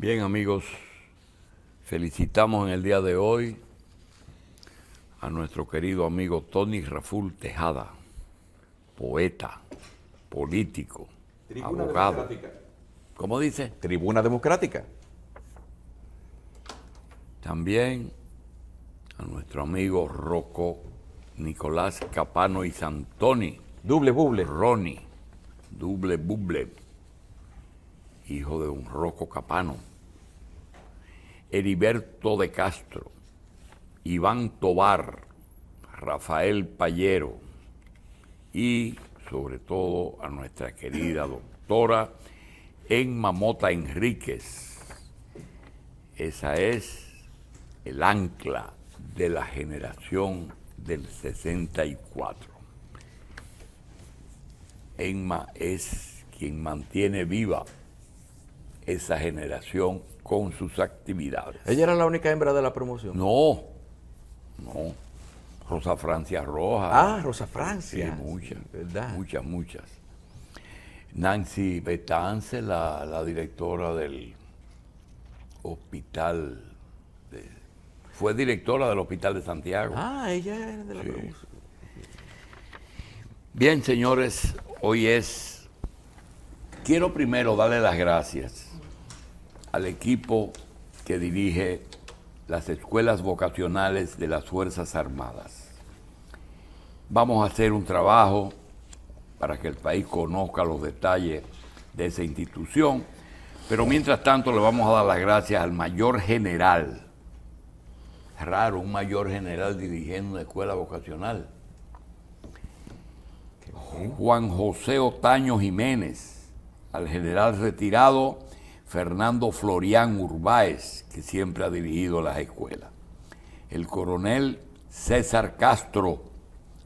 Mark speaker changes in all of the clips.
Speaker 1: Bien, amigos, felicitamos en el día de hoy a nuestro querido amigo Tony Raful Tejada, poeta, político,
Speaker 2: Tribuna
Speaker 1: abogado.
Speaker 2: Democrática.
Speaker 1: ¿Cómo dice?
Speaker 2: Tribuna Democrática.
Speaker 1: También a nuestro amigo Rocco Nicolás Capano y Santoni,
Speaker 2: Doble buble.
Speaker 1: Ronnie, Double Buble, hijo de un Rocco Capano, Heriberto de Castro, Iván Tobar, Rafael Payero y sobre todo a nuestra querida doctora Emma Mota Enríquez. Esa es el ancla de la generación del 64. Emma es quien mantiene viva esa generación con sus actividades.
Speaker 2: Ella era la única hembra de la promoción.
Speaker 1: No. Rosa Francia Rojas.
Speaker 2: Ah, Rosa Francia.
Speaker 1: Sí, muchas.
Speaker 2: ¿Verdad?
Speaker 1: Muchas. Nancy Betance, la directora del hospital. Fue directora del Hospital de Santiago.
Speaker 2: Ah, ella era de la promoción.
Speaker 1: Bien, señores, quiero primero darle las gracias al equipo que dirige las escuelas vocacionales de las Fuerzas Armadas. Vamos a hacer un trabajo para que el país conozca los detalles de esa institución, pero mientras tanto le vamos a dar las gracias al mayor general. Raro, un mayor general dirigiendo una escuela vocacional. Juan José Otaño Jiménez, al general retirado Fernando Florián Urbáez, que siempre ha dirigido las escuelas, el coronel César Castro,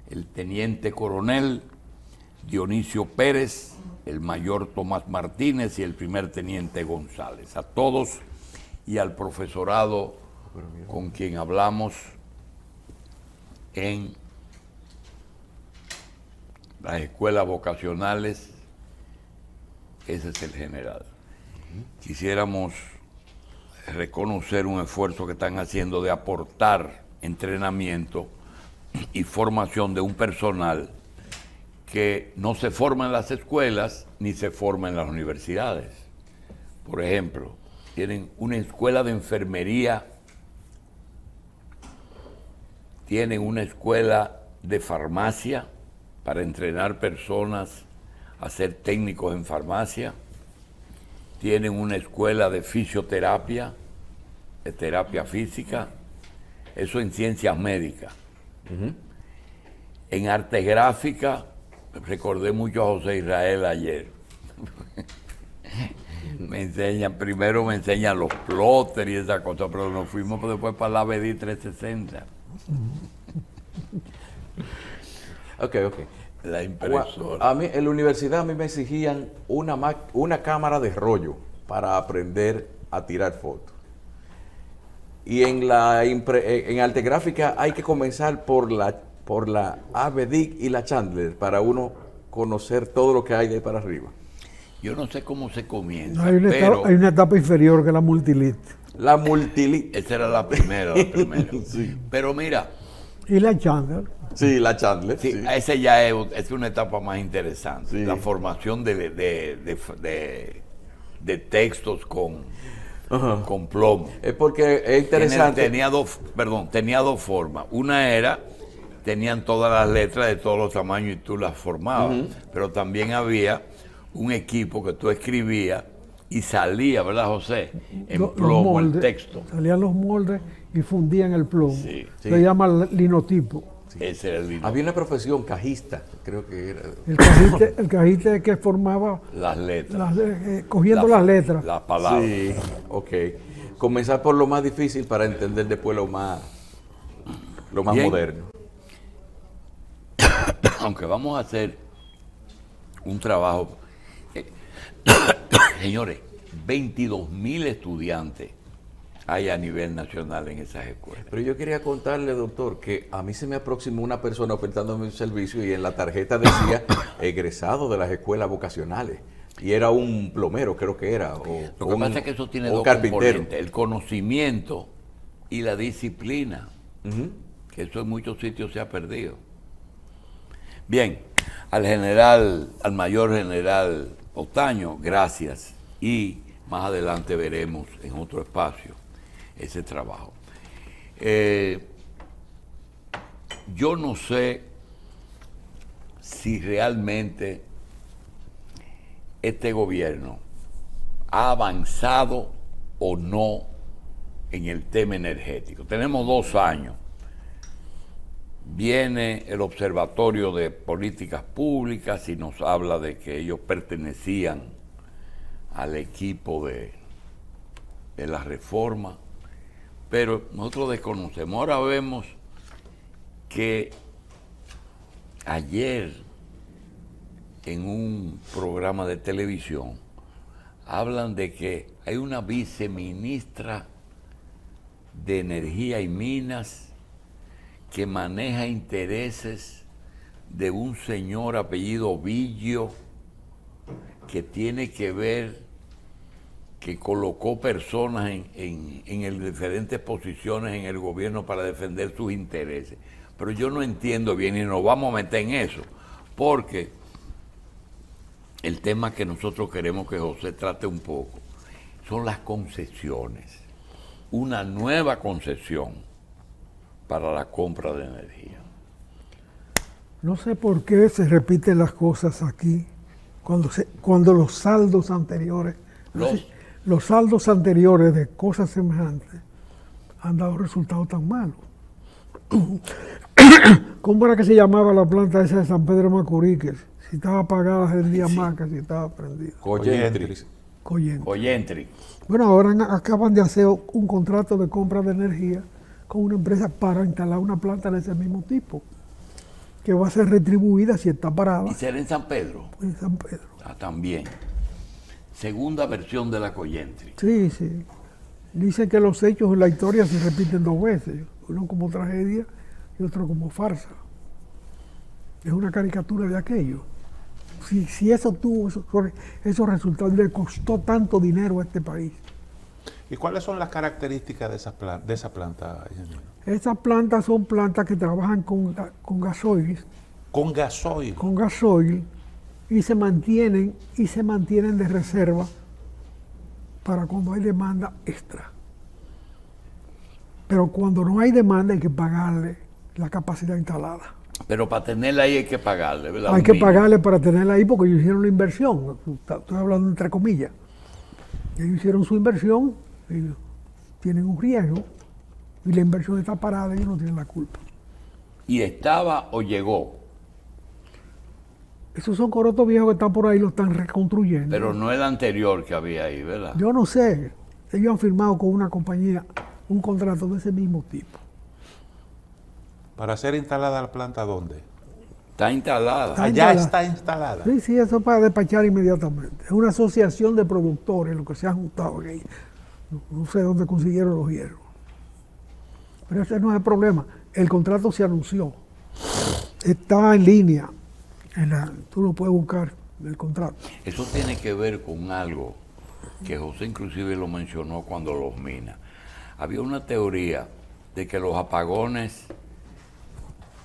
Speaker 1: el teniente coronel Dionisio Pérez, el mayor Tomás Martínez y el primer teniente González. A todos y al profesorado con quien hablamos en las escuelas vocacionales, ese es el general. Quisiéramos reconocer un esfuerzo que están haciendo de aportar entrenamiento y formación de un personal que no se forma en las escuelas ni se forma en las universidades. Por ejemplo, tienen una escuela de enfermería, tienen una escuela de farmacia para entrenar personas a ser técnicos en farmacia, tienen una escuela de fisioterapia, de terapia física, eso en ciencias médicas. En arte gráfica, recordé mucho a José Israel ayer. Primero me enseñan los plotters y esas cosas, pero nos fuimos después para la BD 360.
Speaker 2: Ok.
Speaker 1: La impresora.
Speaker 2: A mí, en la universidad a mí me exigían una cámara de rollo para aprender a tirar fotos. Y en arte gráfica hay que comenzar por la AVEDIC y la Chandler para uno conocer todo lo que hay de ahí para arriba.
Speaker 1: Yo no sé cómo se comienza,
Speaker 3: Hay una etapa inferior que es la multilit.
Speaker 2: La multilit.
Speaker 1: esa era la primera.
Speaker 2: Sí.
Speaker 1: Pero mira,
Speaker 3: Y la Chandler.
Speaker 2: Sí, la Chandler.
Speaker 1: sí,
Speaker 2: Sí.
Speaker 1: ese ya es una etapa más interesante.
Speaker 2: Sí.
Speaker 1: La formación de textos con plomo.
Speaker 2: Es porque es interesante.
Speaker 1: Tenía dos formas. Una era, tenían todas las letras de todos los tamaños y tú las formabas. Pero también había un equipo que tú escribías y salía, ¿verdad, José? En
Speaker 3: Los
Speaker 1: plomo el
Speaker 3: moldes,
Speaker 1: texto.
Speaker 3: Salían los moldes y fundían el plomo.
Speaker 1: Sí.
Speaker 3: Se llama linotipo.
Speaker 1: Ese era el dinero.
Speaker 2: Había una profesión cajista, creo que era.
Speaker 3: El cajite que formaba,
Speaker 1: Las letras.
Speaker 3: cogiendo las letras.
Speaker 1: Las palabras.
Speaker 2: Sí, ok. Comenzar por lo más difícil para entender después lo más
Speaker 1: Bien.
Speaker 2: moderno.
Speaker 1: Aunque vamos a hacer un trabajo. Señores, 22,000 estudiantes hay a nivel nacional en esas escuelas.
Speaker 2: Pero yo quería contarle, doctor, que a mí se me aproximó una persona ofertándome un servicio y en la tarjeta decía egresado de las escuelas vocacionales. Y era un plomero, creo que era.
Speaker 1: Lo que pasa es que eso tiene
Speaker 2: un
Speaker 1: dos
Speaker 2: carpintero.
Speaker 1: componentes, el conocimiento y la disciplina,
Speaker 2: Ujú.
Speaker 1: que eso en muchos sitios se ha perdido. Bien, al mayor general Otaño, gracias. Y más adelante veremos en otro espacio ese trabajo. Yo no sé si realmente este gobierno ha avanzado o no en el tema energético. Tenemos 2 años. Viene el Observatorio de Políticas Públicas y nos habla de que ellos pertenecían al equipo de la reforma, pero nosotros desconocemos. Ahora vemos que ayer en un programa de televisión hablan de que hay una viceministra de Energía y Minas que maneja intereses de un señor apellido Villio que tiene que ver, que colocó personas en diferentes posiciones en el gobierno para defender sus intereses. Pero yo no entiendo bien y nos vamos a meter en eso, porque el tema que nosotros queremos que José trate un poco son las concesiones. Una nueva concesión para la compra de energía.
Speaker 3: No sé por qué se repiten las cosas aquí cuando los saldos anteriores, los saldos anteriores de cosas semejantes han dado resultados tan malos. ¿Cómo era que se llamaba la planta esa de San Pedro de Macorís? Que si estaba apagada se rendía más que si estaba prendida.
Speaker 2: Coyentri.
Speaker 1: Coyentri.
Speaker 3: Bueno, ahora acaban de hacer un contrato de compra de energía con una empresa para instalar una planta de ese mismo tipo, que va a ser retribuida si está parada
Speaker 1: ¿Y será en San Pedro?
Speaker 3: en San Pedro.
Speaker 1: Ah, también. Segunda versión de la Coyentri.
Speaker 3: Sí, sí. Dicen que los hechos en la historia se repiten 2 veces, uno como tragedia y otro como farsa. Es una caricatura de aquello. Si eso tuvo esos resultados, le costó tanto dinero a este país.
Speaker 4: ¿Y cuáles son las características de esa planta, ingeniero?
Speaker 3: Estas plantas son plantas que trabajan con gasoil,
Speaker 4: Con gasoil.
Speaker 3: con gasoil, y se mantienen de reserva para cuando hay demanda extra. Pero cuando no hay demanda hay que pagarle la capacidad instalada.
Speaker 1: Pero para tenerla ahí hay que pagarle, ¿verdad?
Speaker 3: Hay que
Speaker 1: Un mínimo.
Speaker 3: pagarle para tenerla ahí porque ellos hicieron la inversión. Estoy hablando entre comillas. Ellos hicieron su inversión, ellos tienen un riesgo y la inversión está parada, ellos no tienen la culpa.
Speaker 1: ¿Y estaba o llegó?
Speaker 3: Esos son corotos viejos que están por ahí, lo están reconstruyendo.
Speaker 1: Pero no el anterior que había ahí, ¿verdad?
Speaker 3: Yo no sé, ellos han firmado con una compañía un contrato de ese mismo tipo.
Speaker 4: ¿Para ser instalada la planta dónde?
Speaker 1: Está instalada.
Speaker 3: Está
Speaker 4: Allá
Speaker 3: instalada.
Speaker 4: está instalada.
Speaker 3: Sí, sí, eso es para despachar inmediatamente. Es una asociación de productores lo que se han juntado aquí. No sé dónde consiguieron los hierros. Pero ese no es el problema. El contrato se anunció. Está en línea. Tú lo puedes buscar, el contrato.
Speaker 1: Eso tiene que ver con algo que José inclusive lo mencionó cuando los mina. Había una teoría de que los apagones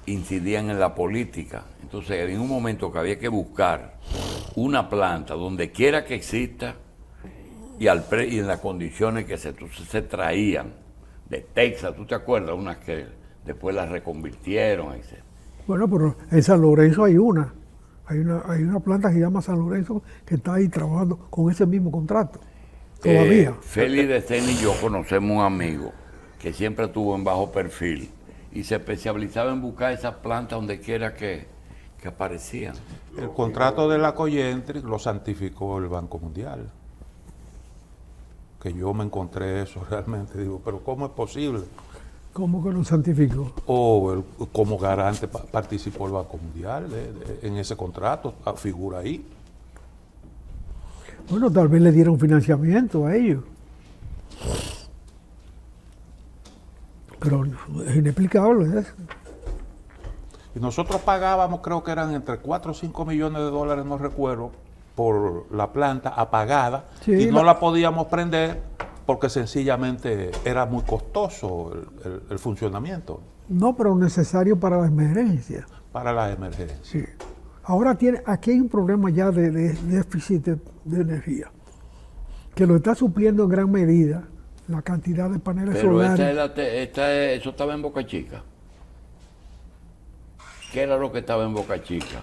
Speaker 1: incidían en la política. Entonces, en un momento que había que buscar una planta donde quiera que exista y en las condiciones que se traían de Texas, ¿tú te acuerdas? Unas que después las reconvirtieron, etc.
Speaker 3: Bueno, pero en San Lorenzo hay una. Hay una planta que se llama San Lorenzo que está ahí trabajando con ese mismo contrato. Todavía.
Speaker 1: Félix de Sena y yo conocemos un amigo que siempre estuvo en bajo perfil y se especializaba en buscar esas plantas donde quiera que aparecían.
Speaker 4: El contrato de la Coyentri lo santificó el Banco Mundial. Que yo me encontré eso realmente, digo, pero ¿cómo es posible?
Speaker 3: ¿Cómo que lo santificó?
Speaker 4: O como garante participó el Banco Mundial en ese contrato, figura ahí.
Speaker 3: Bueno, tal vez le dieron financiamiento a ellos. Pero es inexplicable eso.
Speaker 4: Y nosotros pagábamos, creo que eran entre 4 o 5 millones de dólares, no recuerdo, por la planta apagada
Speaker 3: Sí,
Speaker 4: y no la podíamos prender porque sencillamente era muy costoso el funcionamiento
Speaker 3: No, pero necesario para la emergencia.
Speaker 4: para las emergencias.
Speaker 3: Sí. Ahora aquí hay un problema ya de déficit de energía, que lo está supliendo en gran medida la cantidad de paneles
Speaker 1: Pero
Speaker 3: solares.
Speaker 1: eso estaba en Boca Chica. ¿Qué era lo que estaba en Boca Chica?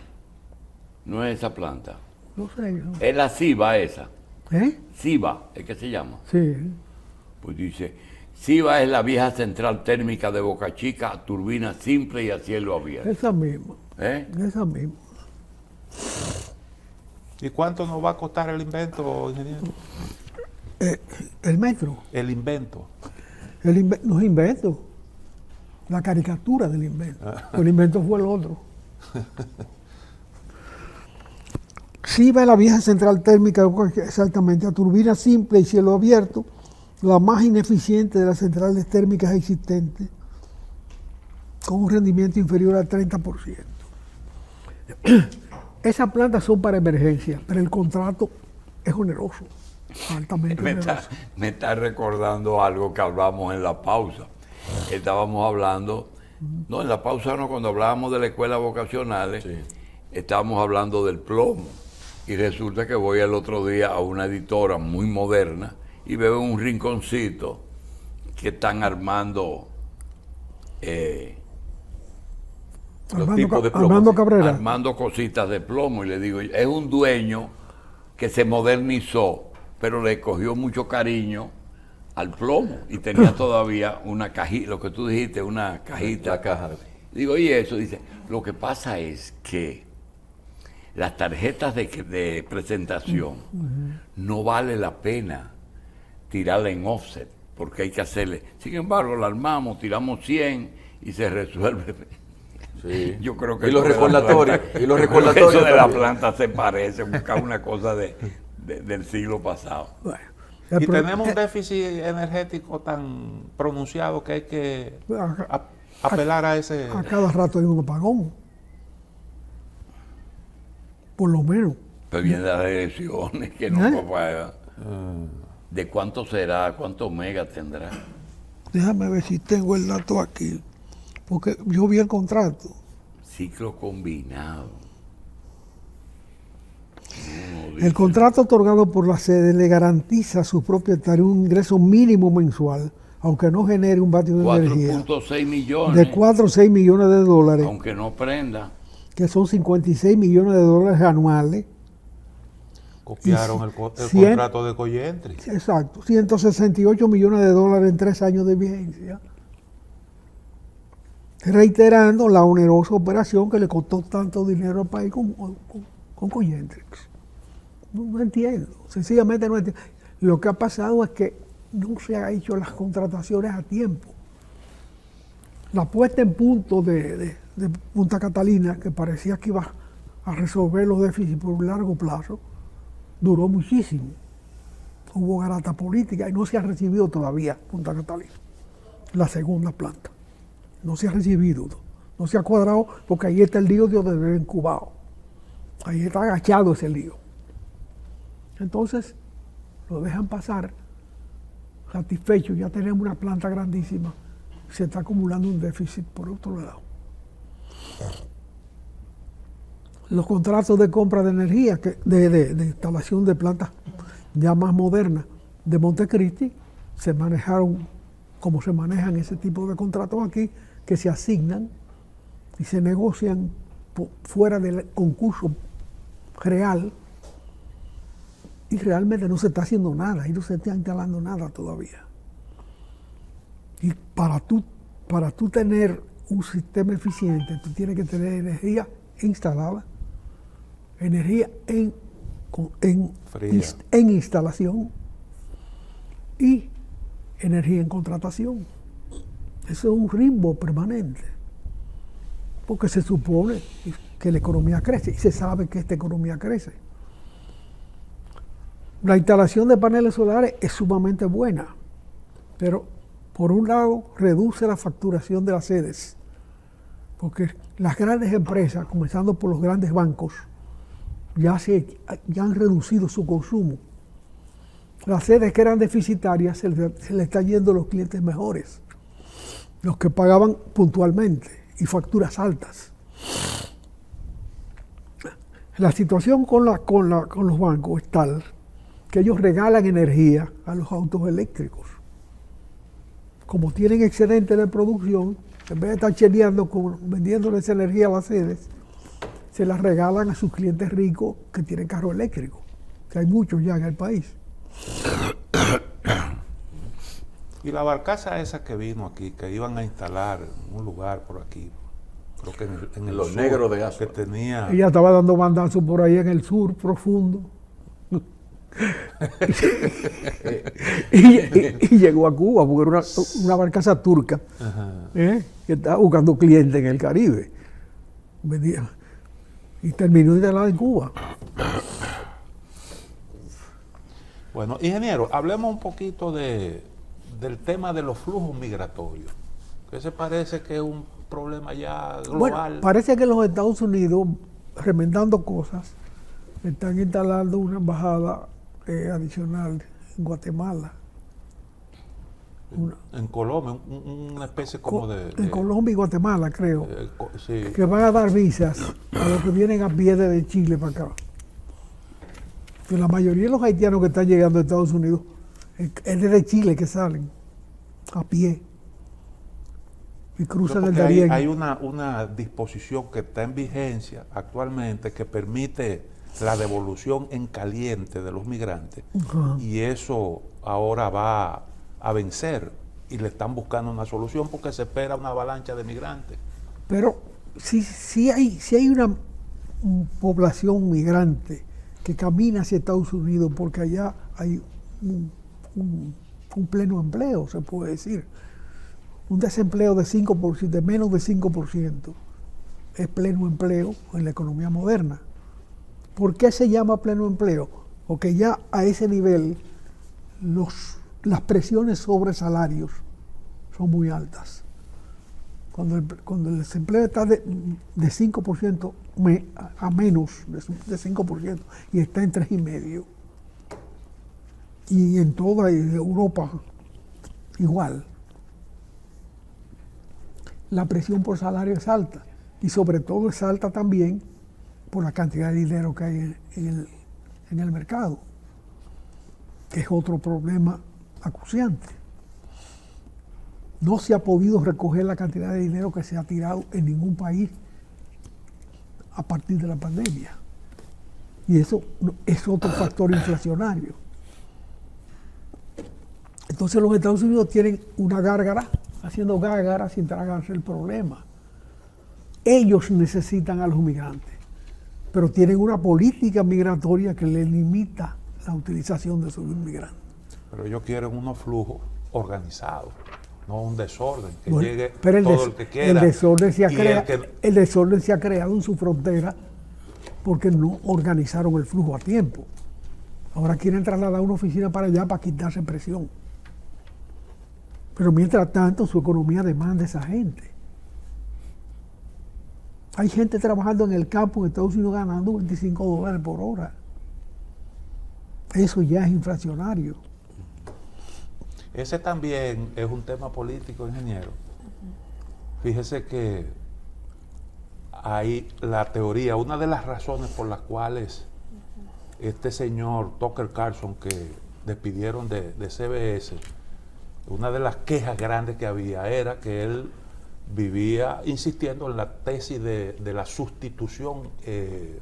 Speaker 1: No es esa planta.
Speaker 3: No sé. ¿No?
Speaker 1: Es la CIBA esa.
Speaker 3: ¿Eh?
Speaker 1: CIBA, ¿es que se llama?
Speaker 3: Sí.
Speaker 1: Pues dice, CIBA es la vieja central térmica de Boca Chica, a turbina simple y a cielo abierto.
Speaker 3: Esa misma.
Speaker 1: ¿Eh?
Speaker 3: Esa misma.
Speaker 4: ¿Y cuánto nos va a costar el invento, ingeniero?
Speaker 3: El metro.
Speaker 4: El invento.
Speaker 3: No es invento. La caricatura del invento. El invento fue el otro. Sí va la vieja central térmica, exactamente, a turbina simple y cielo abierto, la más ineficiente de las centrales térmicas existentes, con un rendimiento inferior al 30%. Esas plantas son para emergencia, pero el contrato es oneroso, altamente oneroso.
Speaker 1: Me está recordando algo que hablamos en la pausa. Estábamos hablando, no, en la pausa no, cuando hablábamos de la escuela vocacionales, estábamos hablando del plomo. Y resulta que voy el otro día a una editora muy moderna y veo en un rinconcito que están armando
Speaker 2: Los tipos de plomo,
Speaker 3: Armando
Speaker 2: sí.
Speaker 3: Cabrera.
Speaker 1: armando cositas de plomo. Y le digo, es un dueño que se modernizó, pero le cogió mucho cariño al plomo y tenía todavía una cajita, lo que tú dijiste, una cajita.
Speaker 2: La caja.
Speaker 1: Digo, y eso, dice, lo que pasa es que las tarjetas de presentación no vale la pena tirarla en offset, porque hay que hacerle. Sin embargo, la armamos, tiramos 100 y se resuelve.
Speaker 2: Sí.
Speaker 1: Yo creo que
Speaker 2: Y los
Speaker 1: eso de la
Speaker 2: recordatorios.
Speaker 1: planta-
Speaker 2: Y los
Speaker 1: yo creo que
Speaker 2: recordatorios
Speaker 1: eso de la
Speaker 2: también.
Speaker 1: planta se parece, buscar una cosa del siglo pasado.
Speaker 3: Bueno,
Speaker 4: Y tenemos un déficit energético tan pronunciado que hay que apelar a ese...
Speaker 3: a cada rato hay un apagón. Por lo menos.
Speaker 1: Pero vienen las elecciones, que no
Speaker 3: ¿Eh?
Speaker 1: papá, ¿de cuánto será? ¿Cuántos megas tendrá?
Speaker 3: Déjame ver si tengo el dato aquí. Porque yo vi el contrato.
Speaker 1: Ciclo combinado.
Speaker 3: El contrato otorgado por la sede le garantiza a sus propietarios un ingreso mínimo mensual, aunque no genere un vatio de energía,
Speaker 1: 4.6 millones.
Speaker 3: de 4 o 6 millones de dólares,
Speaker 1: Aunque no prenda.
Speaker 3: que son 56 millones de dólares anuales.
Speaker 4: Copiaron el
Speaker 3: 100
Speaker 4: contrato de Coyentri.
Speaker 3: Exacto, 168 millones de dólares en 3 años de vigencia. Reiterando la onerosa operación que le costó tanto dinero al país con Coyentrix. No entiendo, sencillamente no entiendo. Lo que ha pasado es que no se han hecho las contrataciones a tiempo. La puesta en punto de Punta Catalina, que parecía que iba a resolver los déficits por un largo plazo, duró muchísimo. Hubo garata política y no se ha recibido todavía Punta Catalina, la segunda planta. No se ha recibido, no se ha cuadrado, porque ahí está el lío de Odebrecht incubado. Ahí está agachado ese lío. Entonces, lo dejan pasar satisfecho, ya tenemos una planta grandísima, se está acumulando un déficit por otro lado. Los contratos de compra de energía, de instalación de plantas ya más modernas de Montecristi, se manejaron como se manejan ese tipo de contratos aquí, que se asignan y se negocian fuera del concurso real, y realmente no se está haciendo nada, y no se está instalando nada todavía. Y para tú tener un sistema eficiente, tú tienes que tener energía instalada, energía en instalación y energía en contratación. Eso es un ritmo permanente, porque se supone que la economía crece y se sabe que esta economía crece. La instalación de paneles solares es sumamente buena, pero por un lado reduce la facturación de las sedes, porque las grandes empresas, comenzando por los grandes bancos, ya han reducido su consumo. Las sedes que eran deficitarias se le están yendo a los clientes mejores, los que pagaban puntualmente y facturas altas. La situación con los bancos es tal que ellos regalan energía a los autos eléctricos. Como tienen excedente de producción, en vez de estar cheleando vendiéndoles energía a las sedes, se las regalan a sus clientes ricos que tienen carro eléctrico, que hay muchos ya en el país.
Speaker 4: Y la barcaza esa que vino aquí, que iban a instalar en un lugar por aquí, creo que en el
Speaker 2: Los
Speaker 4: sur,
Speaker 2: negros de Asua.
Speaker 4: que tenía...
Speaker 3: Ella estaba dando bandazos por ahí en el sur profundo. y llegó a Cuba, porque era una barcaza turca, que estaba buscando clientes en el Caribe. Y terminó instalada en Cuba.
Speaker 4: Bueno, ingeniero, hablemos un poquito del tema de los flujos migratorios, que se parece que es un problema ya global.
Speaker 3: Bueno, parece que los Estados Unidos, remendando cosas, están instalando una embajada adicional en Guatemala.
Speaker 4: En Colombia, una especie como
Speaker 3: en Colombia y Guatemala, creo.
Speaker 4: Sí.
Speaker 3: Que van a dar visas a los que vienen a pie desde Chile para acá. Que la mayoría de los haitianos que están llegando a Estados Unidos es desde Chile que salen a pie y cruzan el Darién.
Speaker 4: Hay una disposición que está en vigencia actualmente que permite la devolución en caliente de los migrantes. Y eso ahora va a vencer y le están buscando una solución porque se espera una avalancha de migrantes.
Speaker 3: Pero si hay una población migrante que camina hacia Estados Unidos, porque allá hay un pleno empleo, se puede decir. Un desempleo de 5%, de menos de 5%, es pleno empleo en la economía moderna. ¿Por qué se llama pleno empleo? Porque ya a ese nivel las presiones sobre salarios son muy altas. Cuando el desempleo está de 5% a menos de 5% y está en 3,5%. Y en toda Europa igual. La presión por salario es alta y sobre todo es alta también por la cantidad de dinero que hay en el mercado, que es otro problema acuciante. No se ha podido recoger la cantidad de dinero que se ha tirado en ningún país a partir de la pandemia. Y eso es otro factor inflacionario. Entonces los Estados Unidos tienen una gárgara, haciendo gárgara sin tragarse el problema. Ellos necesitan a los migrantes, pero tienen una política migratoria que les limita la utilización de sus inmigrantes.
Speaker 4: Pero ellos quieren unos flujos organizados, no un desorden, que
Speaker 3: Bueno,
Speaker 4: llegue
Speaker 3: pero
Speaker 4: todo el que quiera.
Speaker 3: El desorden
Speaker 4: y
Speaker 3: el desorden se ha creado en su frontera porque no organizaron el flujo a tiempo. Ahora quieren trasladar una oficina para allá para quitarse presión. Pero mientras tanto su economía demanda a esa gente. Hay gente trabajando en el campo en Estados Unidos ganando $25 por hora. Eso ya es inflacionario.
Speaker 4: Ese también es un tema político, ingeniero. Fíjese que hay la teoría, una de las razones por las cuales este señor Tucker Carlson, que despidieron de CBS, una de las quejas grandes que había era que él vivía insistiendo en la tesis de la sustitución, de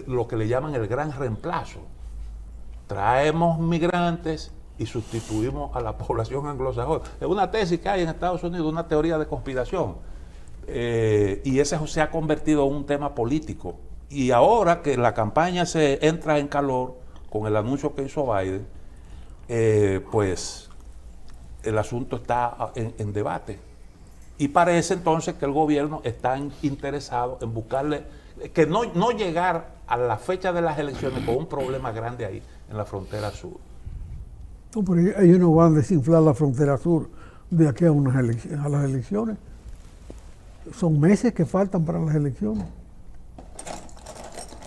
Speaker 4: lo que le llaman el gran reemplazo. Traemos migrantes y sustituimos a la población anglosajona. Es una tesis que hay en Estados Unidos, una teoría de conspiración. Y ese se ha convertido en un tema político. Y ahora que la campaña se entra en calor con el anuncio que hizo Biden, pues el asunto está en debate. Y parece entonces que el gobierno está interesado en buscarle, que no llegar a la fecha de las elecciones con un problema grande ahí en la frontera sur.
Speaker 3: No, pero ellos no van a desinflar la frontera sur de aquí a las elecciones. Son meses que faltan para las elecciones.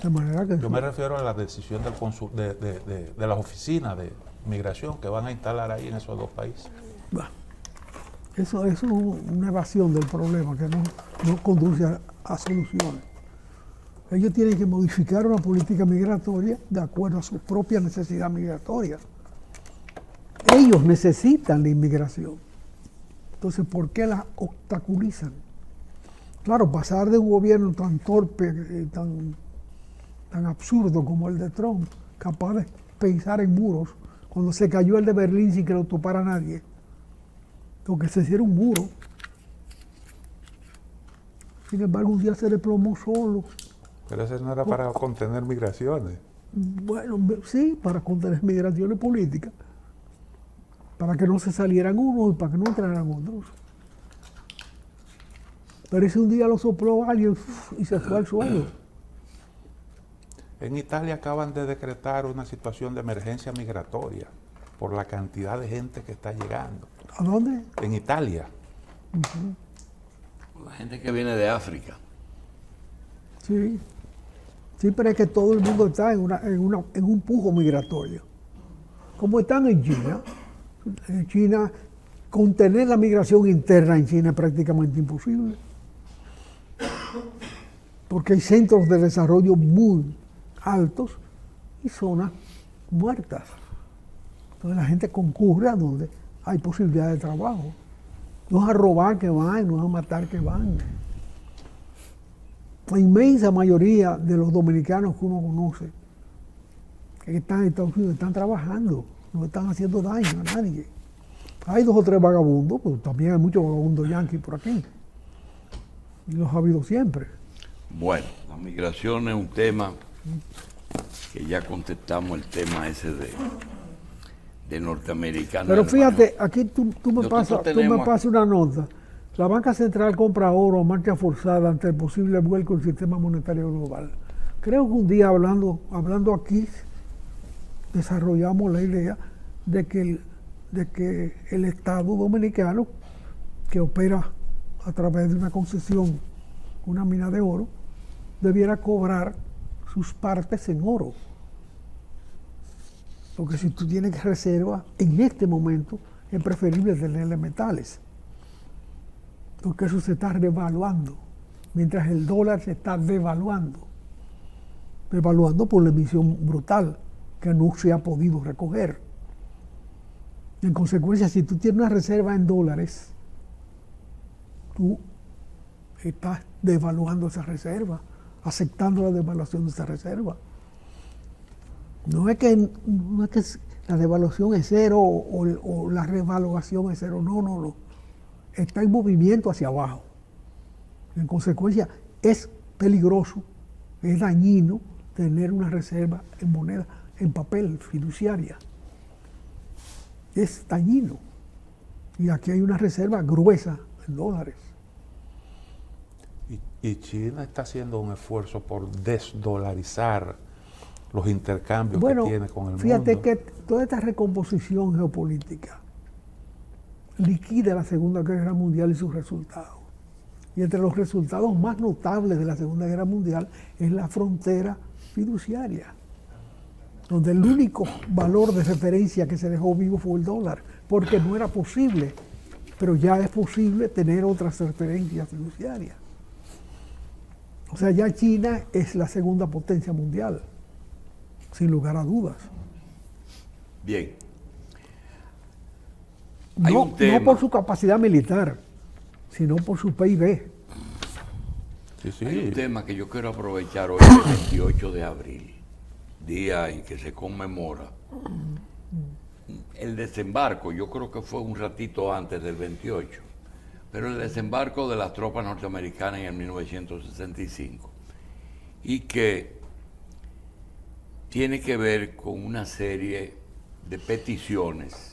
Speaker 3: De manera que
Speaker 4: Yo me refiero a la decisión de las oficinas de migración que van a instalar ahí en esos dos países.
Speaker 3: Bueno, eso es una evasión del problema que no conduce a soluciones. Ellos tienen que modificar una política migratoria de acuerdo a su propia necesidad migratoria. Ellos necesitan la inmigración. Entonces, ¿por qué la obstaculizan? Claro, pasar de un gobierno tan torpe, tan absurdo como el de Trump, capaz de pensar en muros, cuando se cayó el de Berlín sin que lo topara nadie, porque se hiciera un muro. Sin embargo, un día se desplomó solo.
Speaker 4: Pero ese no era para contener migraciones.
Speaker 3: Bueno, sí, para contener migraciones políticas, para que no se salieran unos y para que no entraran otros. Pero ese un día lo sopló alguien y se fue al suelo.
Speaker 4: En Italia acaban de decretar una situación de emergencia migratoria por la cantidad de gente que está llegando.
Speaker 3: ¿A dónde?
Speaker 4: En Italia.
Speaker 1: La gente que viene de África.
Speaker 3: Sí. Sí, pero es que todo el mundo está en un pujo migratorio. Como están en China. En China, contener la migración interna en China es prácticamente imposible. Porque hay centros de desarrollo muy altos y zonas muertas. Entonces la gente concurre a donde hay posibilidad de trabajo. No es a robar que van, no es a matar que van. La inmensa mayoría de los dominicanos que uno conoce, que están en Estados Unidos, están trabajando, no están haciendo daño a nadie. Hay 2 o 3 vagabundos, pero también hay muchos vagabundos yanquis por aquí. Y los ha habido siempre.
Speaker 1: Bueno, la migración es un tema que ya contestamos el tema ese de norteamericano.
Speaker 3: Pero
Speaker 1: hermano.
Speaker 3: fíjate, aquí tú me
Speaker 1: Nosotros
Speaker 3: pasas una nota. La banca central compra oro a marcha forzada ante el posible vuelco del sistema monetario global. Creo que un día hablando aquí desarrollamos la idea de que el Estado dominicano, que opera a través de una concesión, una mina de oro, debiera cobrar sus partes en oro. Porque si tú tienes reserva, en este momento es preferible tenerle metales. Porque eso se está revaluando, mientras el dólar se está devaluando por la emisión brutal que no se ha podido recoger. En consecuencia, si tú tienes una reserva en dólares, tú estás devaluando esa reserva, aceptando la devaluación de esa reserva. No es que la devaluación es cero o la revaluación es cero, no. Está en movimiento hacia abajo. En consecuencia, es peligroso, es dañino tener una reserva en moneda, en papel, fiduciaria. Es dañino. Y aquí hay una reserva gruesa en dólares.
Speaker 4: Y China está haciendo un esfuerzo por desdolarizar los intercambios que tiene con el mundo.
Speaker 3: Fíjate que toda esta recomposición geopolítica liquida la Segunda Guerra Mundial y sus resultados. Y entre los resultados más notables de la Segunda Guerra Mundial es la frontera fiduciaria, donde el único valor de referencia que se dejó vivo fue el dólar, porque no era posible, pero ya es posible tener otras referencias fiduciarias. O sea, ya China es la segunda potencia mundial, sin lugar a dudas.
Speaker 1: Bien.
Speaker 3: No por su capacidad militar, sino por su PIB.
Speaker 4: Sí.
Speaker 1: Hay un tema que yo quiero aprovechar hoy, el 28 de abril, día en que se conmemora el desembarco. Yo creo que fue un ratito antes del 28, pero el desembarco de las tropas norteamericanas en el 1965, y que tiene que ver con una serie de peticiones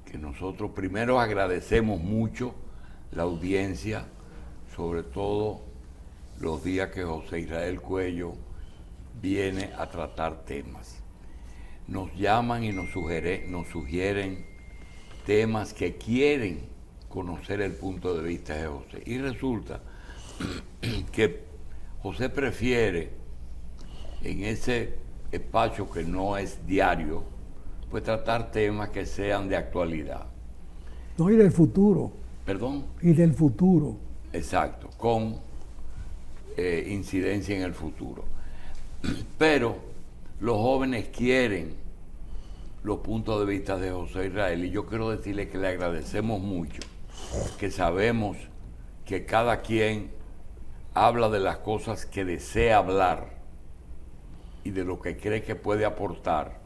Speaker 1: que nosotros primero agradecemos mucho la audiencia, sobre todo los días que José Israel Cuello viene a tratar temas. Nos llaman y nos sugieren temas que quieren conocer el punto de vista de José. Y resulta que José prefiere en ese espacio que no es diario, pues tratar temas que sean de actualidad.
Speaker 3: No, y del futuro.
Speaker 1: ¿Perdón?
Speaker 3: Y del futuro.
Speaker 1: Exacto, con incidencia en el futuro. Pero los jóvenes quieren los puntos de vista de José Israel, y yo quiero decirle que le agradecemos mucho, que sabemos que cada quien habla de las cosas que desea hablar y de lo que cree que puede aportar,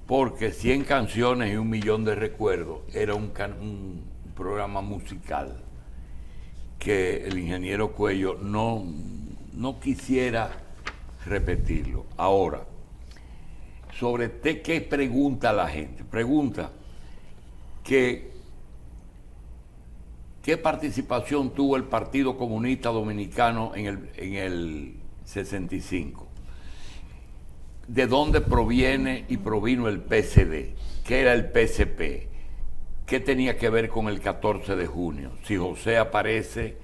Speaker 1: porque 100 canciones y 1.000.000 de recuerdos era un programa musical que el ingeniero Cuello no quisiera repetirlo. Ahora, sobre qué pregunta la gente. Pregunta qué participación tuvo el Partido Comunista Dominicano en el 65. ¿De dónde proviene y provino el PSD? ¿Qué era el PCP? ¿Qué tenía que ver con el 14 de junio? Si José aparece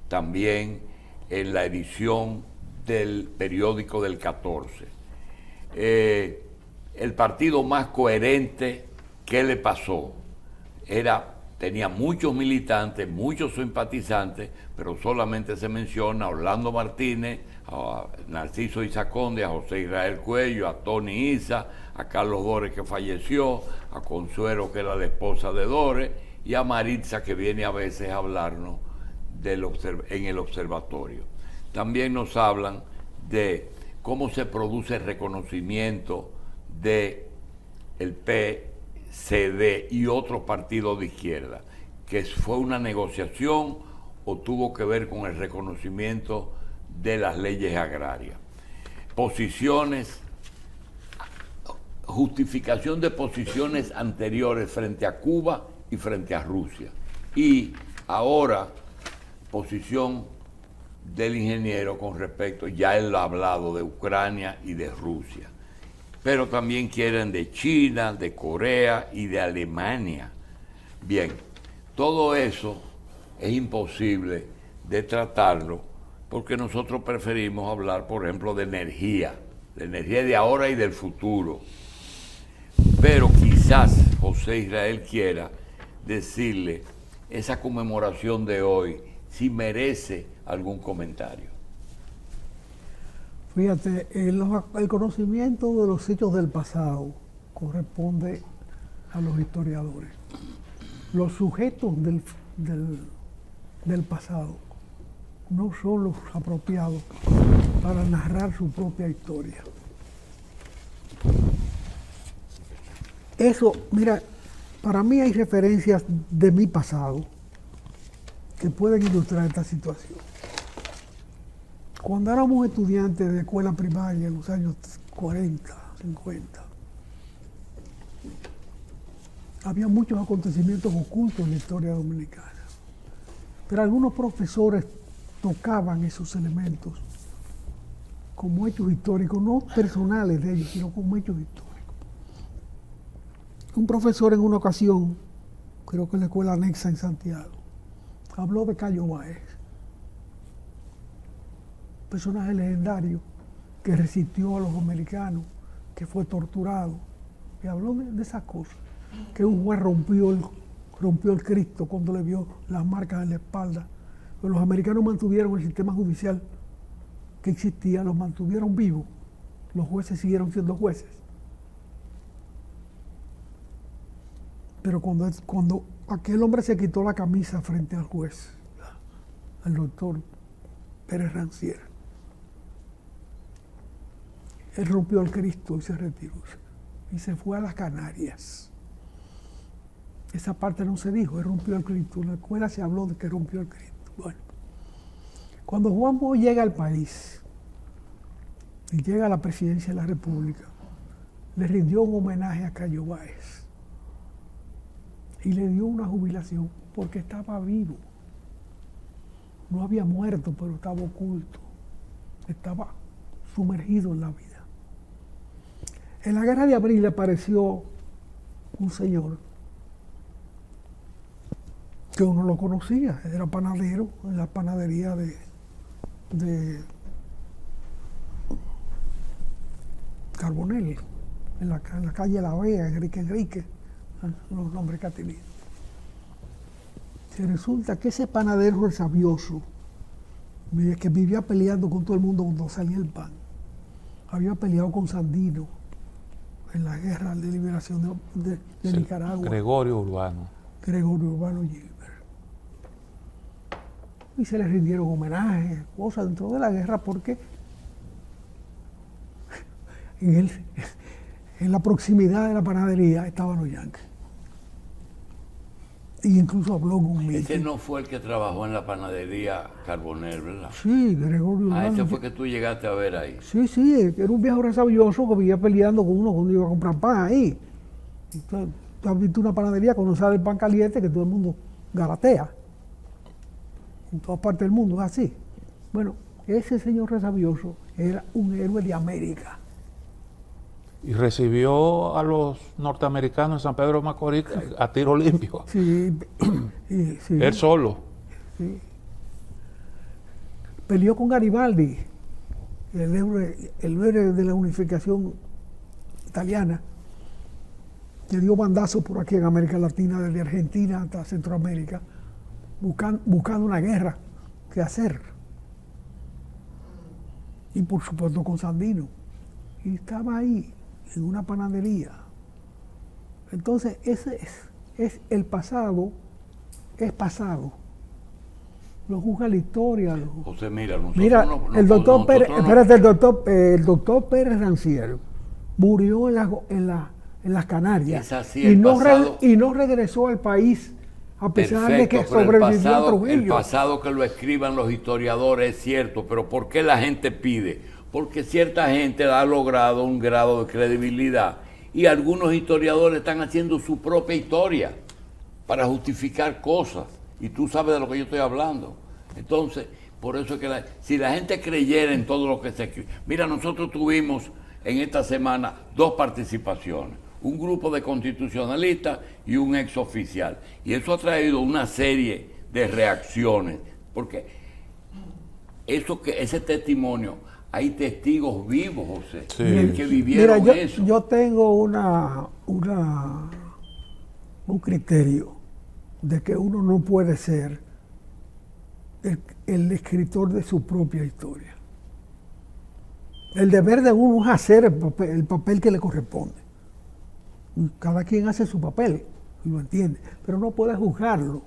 Speaker 1: también en la edición del periódico del 14. El partido más coherente, ¿qué le pasó? Tenía muchos militantes, muchos simpatizantes, pero solamente se menciona a Orlando Martínez, a Narciso Isa Conde, a José Israel Cuello, a Tony Isa, a Carlos Dores, que falleció, a Consuelo, que era la esposa de Dores, y a Maritza, que viene a veces a hablarnos en el observatorio. También nos hablan de cómo se produce el reconocimiento de el PCD y otros partidos de izquierda, que fue una negociación o tuvo que ver con el reconocimiento de las leyes agrarias. Posiciones, justificación de posiciones anteriores frente a Cuba y frente a Rusia. Y ahora, posición del ingeniero con respecto, ya él ha hablado de Ucrania y de Rusia, pero también quieren de China, de Corea y de Alemania. Bien, todo eso es imposible de tratarlo porque nosotros preferimos hablar, por ejemplo, de energía de ahora y del futuro. Pero quizás José Israel quiera decirle, esa conmemoración de hoy, si merece algún comentario.
Speaker 3: Fíjate, el conocimiento de los hechos del pasado corresponde a los historiadores. Los sujetos del pasado no son los apropiados para narrar su propia historia. Eso, mira, para mí hay referencias de mi pasado que pueden ilustrar esta situación. Cuando éramos estudiantes de escuela primaria en los años 40, 50, había muchos acontecimientos ocultos en la historia dominicana. Pero algunos profesores tocaban esos elementos como hechos históricos, no personales de ellos, sino como hechos históricos. Un profesor en una ocasión, creo que en la escuela anexa en Santiago, habló de Cayo Báez, personaje legendario que resistió a los americanos, que fue torturado, y habló de esas cosas, que un juez rompió el Cristo cuando le vio las marcas en la espalda. Pero los americanos mantuvieron el sistema judicial que existía, los mantuvieron vivos, los jueces siguieron siendo jueces. Pero cuando aquel hombre se quitó la camisa frente al juez, al doctor Pérez Rancière, él rompió el Cristo y se retiró y se fue a las Canarias. Esa parte no se dijo, él rompió el Cristo. En la escuela se habló de que rompió el Cristo. Bueno, cuando Juan Bosch llega al país y llega a la presidencia de la República, le rindió un homenaje a Cayo Báez y le dio una jubilación porque estaba vivo. No había muerto, pero estaba oculto. Estaba sumergido en la vida. En la Guerra de Abril apareció un señor que uno lo conocía, era panadero en la panadería de Carbonell, en la calle La Vega, Enrique, los nombres que ha tenido. Se resulta que ese panadero sabioso, que vivía peleando con todo el mundo cuando salía el pan, había peleado con Sandino en la guerra de liberación de
Speaker 4: Sí,
Speaker 3: Nicaragua.
Speaker 4: Gregorio Urbano.
Speaker 3: Gilbert. Y se le rindieron homenajes, cosas dentro de la guerra, porque en la proximidad de la panadería estaban los yankees. Y incluso habló con un
Speaker 1: Ese no fue el que trabajó en la panadería Carbonell, ¿verdad?
Speaker 3: Sí, Gregorio Urbano.
Speaker 1: Ese fue que tú llegaste a ver ahí.
Speaker 3: Sí, era un viejo resabioso que vivía peleando con uno cuando iba a comprar pan ahí. Tú has visto una panadería cuando sale el pan caliente que todo el mundo galatea. En todas partes del mundo es así. Bueno, ese señor resabioso era un héroe de América.
Speaker 4: Y recibió a los norteamericanos en San Pedro de Macorís a tiro limpio.
Speaker 3: Sí, sí.
Speaker 4: Él solo.
Speaker 3: Sí. Peleó con Garibaldi, el héroe de la unificación italiana, que dio bandazos por aquí en América Latina, desde Argentina hasta Centroamérica, buscando una guerra que hacer. Y por supuesto con Sandino. Y estaba ahí, en una panadería. Entonces, ese es el pasado, es pasado. Lo juzga la historia.
Speaker 1: José, mira, nosotros
Speaker 3: Mira,
Speaker 1: no,
Speaker 3: el doctor
Speaker 1: nosotros
Speaker 3: Pérez,
Speaker 1: no-
Speaker 3: espérate, el doctor Pérez Rancière murió en las Canarias
Speaker 1: Es así,
Speaker 3: y
Speaker 1: el
Speaker 3: no,
Speaker 1: pasado-
Speaker 3: y no regresó al país a pesar de que
Speaker 1: Perfecto, pero
Speaker 3: sobrevivió a
Speaker 1: el
Speaker 3: Trujillo.
Speaker 1: pasado que lo escriban los historiadores es cierto, pero ¿por qué la gente pide? Porque cierta gente ha logrado un grado de credibilidad y algunos historiadores están haciendo su propia historia para justificar cosas, y tú sabes de lo que yo estoy hablando. Entonces, por eso es que si la gente creyera en todo lo que se escribe. Mira, nosotros tuvimos en esta semana 2 participaciones, un grupo de constitucionalistas y un exoficial, y eso ha traído una serie de reacciones, porque ese testimonio, hay testigos vivos, José,
Speaker 4: Sí.
Speaker 1: que vivieron
Speaker 3: Mira,
Speaker 1: eso.
Speaker 3: yo tengo un criterio de que uno no puede ser el escritor de su propia historia. El deber de uno es hacer el papel que le corresponde. Cada quien hace su papel, y lo entiende, pero no puede juzgarlo.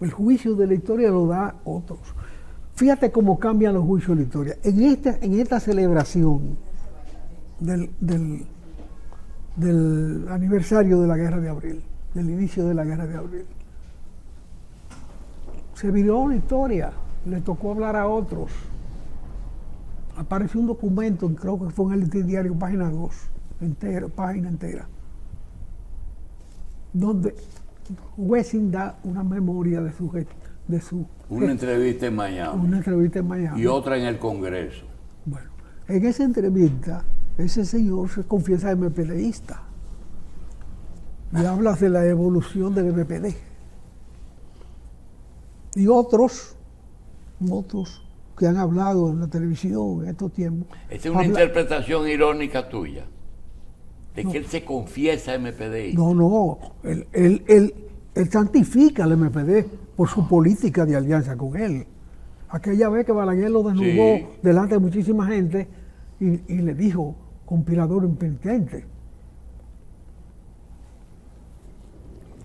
Speaker 3: El juicio de la historia lo da otros. Fíjate cómo cambian los juicios de la historia. En esta celebración del aniversario de la Guerra de Abril, del inicio de la Guerra de Abril, se viró una historia, le tocó hablar a otros. Apareció un documento, creo que fue en el diario Página 2, página entera, donde Wessing da una memoria de su
Speaker 1: Una entrevista en Miami
Speaker 3: una entrevista en Miami.
Speaker 1: y otra en el Congreso.
Speaker 3: Bueno, en esa entrevista, ese señor se confiesa MPDista y habla de la evolución del MPD. Y otros que han hablado en la televisión en estos tiempos.
Speaker 1: Esa es una interpretación irónica tuya, de que él se confiesa MPD.
Speaker 3: No, él santifica al MPD por su política de alianza con él. Aquella vez que Balaguer lo desnudó
Speaker 1: Sí.
Speaker 3: delante de muchísima gente y le dijo, conspirador impenitente.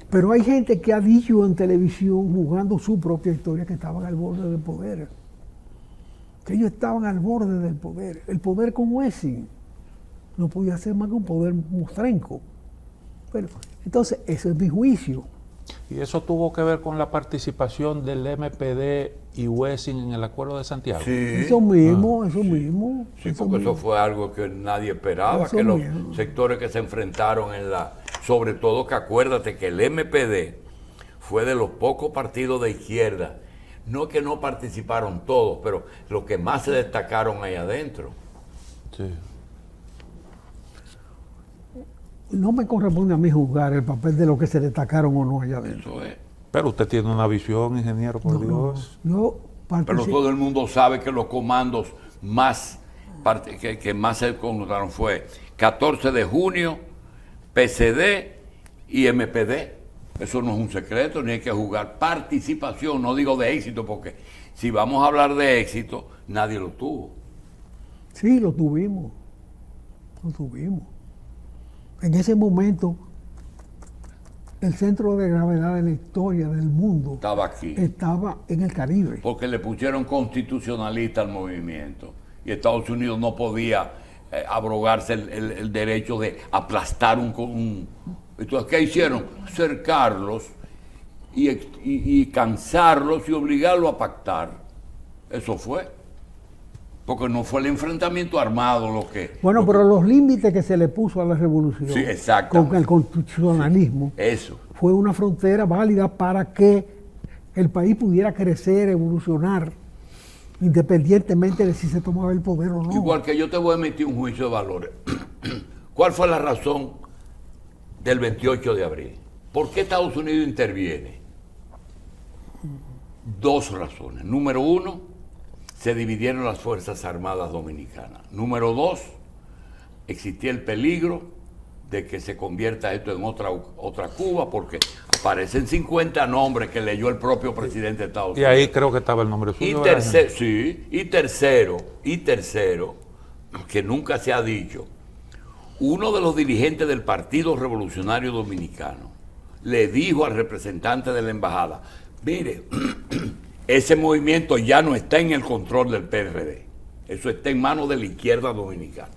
Speaker 3: Pero hay gente que ha dicho en televisión, jugando su propia historia, que estaban al borde del poder. Que ellos estaban al borde del poder. El poder con Wessing no podía ser más que un poder mostrenco. Bueno, entonces, ese es mi juicio.
Speaker 4: Y eso tuvo que ver con la participación del MPD y Wessing en el Acuerdo de Santiago.
Speaker 3: Eso mismo.
Speaker 1: Sí, porque eso fue algo que nadie esperaba,
Speaker 3: Eso
Speaker 1: que los
Speaker 3: mismo.
Speaker 1: sectores que se enfrentaron sobre todo que acuérdate que el MPD fue de los pocos partidos de izquierda, no que no participaron todos, pero los que más se destacaron ahí adentro.
Speaker 4: Sí.
Speaker 3: No me corresponde a mí juzgar el papel de los que se destacaron o no allá adentro.
Speaker 1: Eso es.
Speaker 4: Pero usted tiene una visión, ingeniero, por
Speaker 3: No,
Speaker 4: Dios.
Speaker 3: yo
Speaker 1: Pero
Speaker 3: participo.
Speaker 1: todo el mundo sabe que los comandos más que más se connotaron fue 14 de junio, PCD y MPD. Eso no es un secreto, ni hay que jugar. Participación, no digo de éxito, porque si vamos a hablar de éxito, nadie lo tuvo.
Speaker 3: Sí, lo tuvimos. En ese momento, el centro de gravedad de la historia del mundo
Speaker 1: Estaba aquí.
Speaker 3: estaba en el Caribe.
Speaker 1: Porque le pusieron constitucionalista al movimiento. Y Estados Unidos no podía abrogarse el derecho de aplastar un... Entonces, ¿qué hicieron? Cercarlos y cansarlos y obligarlos a pactar. Eso fue. Porque no fue el enfrentamiento armado lo que...
Speaker 3: Bueno, pero los límites que se le puso a la revolución
Speaker 1: Sí, exactamente.
Speaker 3: con el constitucionalismo
Speaker 1: Eso.
Speaker 3: fue una frontera válida para que el país pudiera crecer, evolucionar, independientemente de si se tomaba el poder o no.
Speaker 1: Igual que yo te voy a emitir un juicio de valores. ¿Cuál fue la razón del 28 de abril? ¿Por qué Estados Unidos interviene? Dos razones. Número uno, se dividieron las Fuerzas Armadas Dominicanas. Número dos, existía el peligro de que se convierta esto en otra Cuba, porque aparecen 50 nombres que leyó el propio presidente de Estados Unidos.
Speaker 4: Y ahí creo que estaba el nombre suyo.
Speaker 1: Y tercero, que nunca se ha dicho, uno de los dirigentes del Partido Revolucionario Dominicano le dijo al representante de la embajada, mire, ese movimiento ya no está en el control del PRD, eso está en manos de la izquierda dominicana.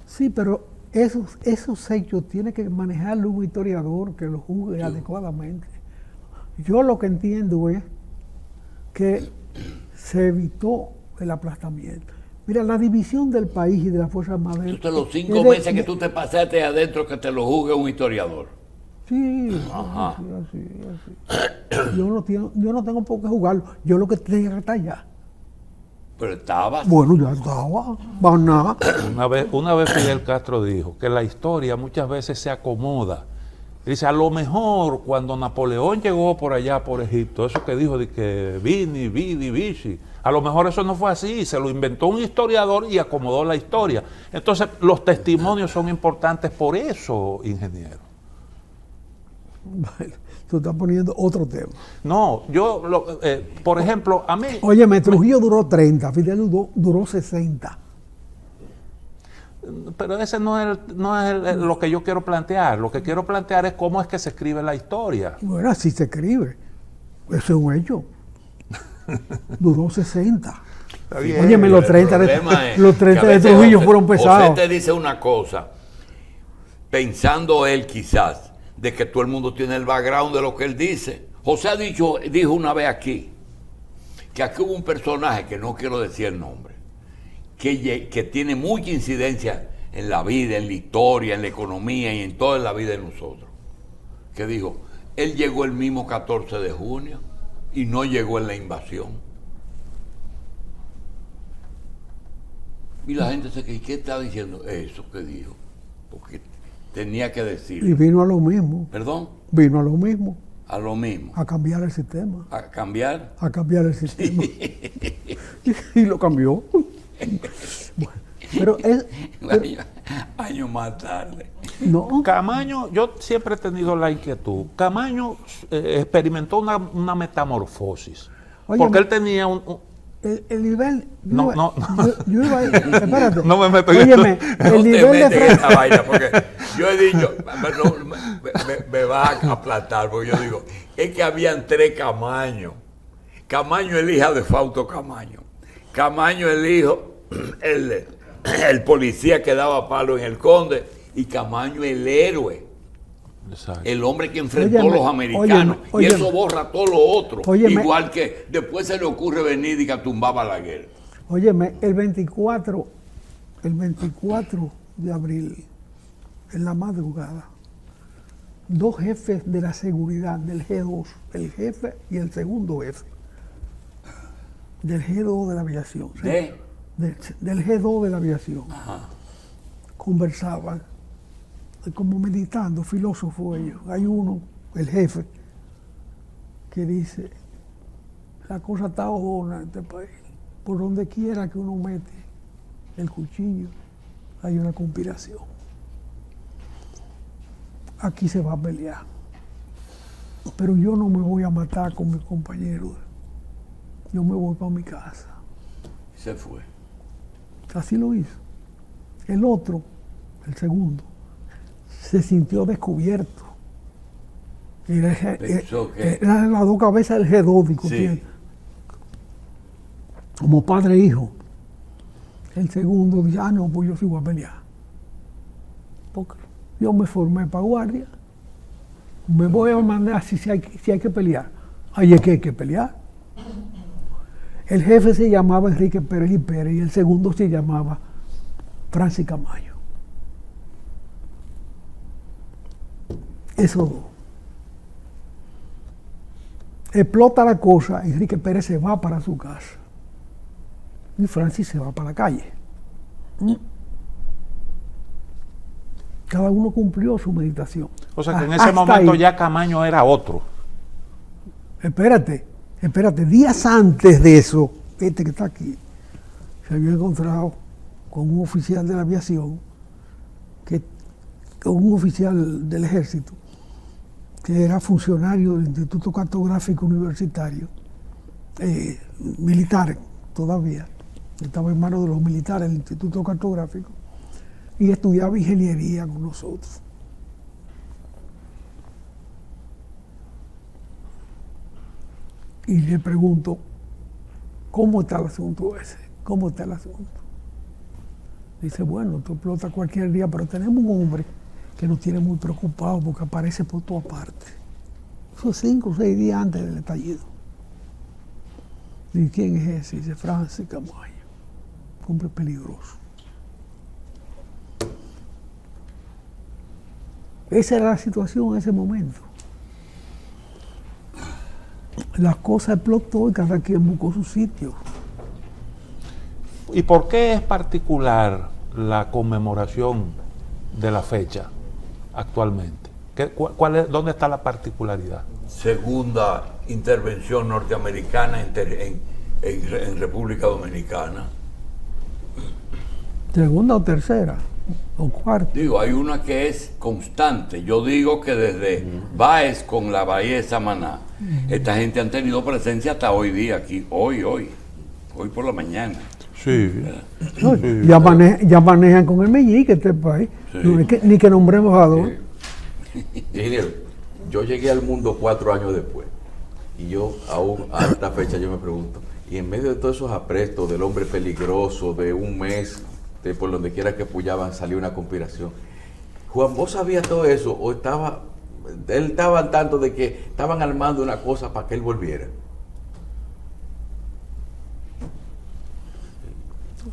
Speaker 3: Sí, pero esos hechos tiene que manejarlo un historiador que lo juzgue adecuadamente. Yo lo que entiendo es que se evitó el aplastamiento. Mira, la división del país y de las Fuerzas Armadas...
Speaker 1: Entonces los 5 meses que tú te pasaste adentro que te lo juzgue un historiador.
Speaker 3: Sí,
Speaker 1: Ajá.
Speaker 3: así. Yo no tengo por qué jugarlo. Yo lo que tenía que estar allá.
Speaker 1: Pero estabas...
Speaker 3: Bueno, ya estaba. Más nada.
Speaker 4: Una vez Fidel Castro dijo que la historia muchas veces se acomoda. Dice, a lo mejor cuando Napoleón llegó por allá, por Egipto, eso que dijo de que vini, vidi, vici, a lo mejor eso no fue así, se lo inventó un historiador y acomodó la historia. Entonces, los testimonios son importantes por eso, ingeniero.
Speaker 3: Bueno, tú estás poniendo otro tema.
Speaker 4: No, por ejemplo, a mí...
Speaker 3: Óyeme, Trujillo duró 30, Fidel duró 60.
Speaker 4: Pero ese no es lo que yo quiero plantear. Lo que quiero plantear es cómo es que se escribe la historia.
Speaker 3: Bueno, así se escribe. Eso es un hecho. Duró 60. Óyeme, los 30 de Trujillo fueron pesados.
Speaker 1: José te dice una cosa, pensando él quizás, de que todo el mundo tiene el background de lo que él dice. José dijo una vez aquí, que aquí hubo un personaje, que no quiero decir el nombre, que tiene mucha incidencia en la vida, en la historia, en la economía y en toda la vida de nosotros. Que dijo, él llegó el mismo 14 de junio y no llegó en la invasión. Y la gente se quedó, ¿qué está diciendo? Eso que dijo, porque tenía que decirlo.
Speaker 3: Y vino a lo mismo.
Speaker 1: ¿Perdón?
Speaker 3: Vino a lo mismo.
Speaker 1: A lo mismo.
Speaker 3: A cambiar el sistema.
Speaker 1: ¿A cambiar?
Speaker 3: A cambiar el sistema. Y lo cambió. Bueno, pero
Speaker 1: años más tarde.
Speaker 3: no.
Speaker 4: Camaño, yo siempre he tenido la inquietud. Camaño experimentó una metamorfosis.
Speaker 3: Oye,
Speaker 4: porque él tenía
Speaker 3: el nivel.
Speaker 4: No.
Speaker 3: Yo iba a ir, espérate.
Speaker 4: No me meto
Speaker 3: Óyeme,
Speaker 1: No
Speaker 3: el
Speaker 1: te
Speaker 3: nivel
Speaker 1: metes
Speaker 3: de
Speaker 1: en esa vaina, porque yo he dicho, me va a aplastar, porque yo digo, es que habían 3 Camaño. Camaño el hijo de Fausto Camaño. Camaño el hijo, el policía que daba palo en el Conde, y Camaño el héroe.
Speaker 4: Exacto.
Speaker 1: El hombre que enfrentó
Speaker 3: Óyeme,
Speaker 1: a los americanos.
Speaker 3: óyeme.
Speaker 1: Y eso borra todo lo otro.
Speaker 3: Óyeme.
Speaker 1: Igual que después se le ocurre venir y que tumbaba la guerra.
Speaker 3: Óyeme, el 24 de abril, en la madrugada, 2 jefes de la seguridad del G2, el jefe y el segundo jefe del G2 de la aviación, ¿sí? Del G2 de la aviación, conversaban, como meditando, filósofos ellos. Hay uno, el jefe, que dice, la cosa está jodona en este país. por donde quiera que uno mete el cuchillo, hay una conspiración. Aquí se va a pelear. Pero yo no me voy a matar con mis compañeros. Yo me voy para mi casa.
Speaker 1: Se fue.
Speaker 3: Así lo hizo. El otro, el segundo, se sintió descubierto.
Speaker 1: Pensó que...
Speaker 3: Era las dos cabezas del G2 discutiendo.
Speaker 1: Sí.
Speaker 3: Como padre e hijo. El segundo dice, no, pues yo sí voy a pelear. Porque yo me formé para guardia. Me voy a mandar si hay que pelear. Ahí es que hay que pelear. El jefe se llamaba Enrique Pérez y Pérez y el segundo se llamaba Francis Camayo. Esos dos. Explota la cosa, Enrique Pérez se va para su casa y Francis se va para la calle. Cada uno cumplió su meditación.
Speaker 4: O sea que en ese momento ya Camaño era otro.
Speaker 3: Espérate, días antes de eso, este que está aquí, se había encontrado con un oficial de la aviación, con un oficial del ejército, que era funcionario del Instituto Cartográfico Universitario, militar todavía, estaba en manos de los militares del Instituto Cartográfico, y estudiaba ingeniería con nosotros. Y le pregunto, ¿cómo está el asunto ese? ¿Cómo está el asunto? Dice, bueno, esto explota cualquier día, pero tenemos un hombre que nos tiene muy preocupados porque aparece por todas partes. Eso 5 o 6 días antes del estallido. ¿Y quién es ese? Dice, Francis Camayo, hombre peligroso. Esa era la situación en ese momento. La cosa explotó y cada quien buscó su sitio.
Speaker 4: ¿Y por qué es particular la conmemoración de la fecha actualmente? ¿Dónde está la particularidad?
Speaker 1: Segunda intervención norteamericana en República Dominicana.
Speaker 3: Segunda o tercera o cuarta.
Speaker 1: Digo, hay una que es constante. Yo digo que desde Báez con la Bahía de Samaná, esta gente han tenido presencia hasta hoy día aquí, hoy por la mañana.
Speaker 4: Sí.
Speaker 3: No, ya manejan con el meñique este país.
Speaker 1: Sí.
Speaker 3: No, ni que nombremos a dos.
Speaker 2: Ingeniero, yo llegué al mundo 4 años después y yo aún a esta fecha yo me pregunto, y en medio de todos esos aprestos del hombre peligroso de un mes, de por donde quiera que pullaban salió una conspiración, ¿Juan Bosch sabía todo eso o él estaba al tanto de que estaban armando una cosa para que él volviera?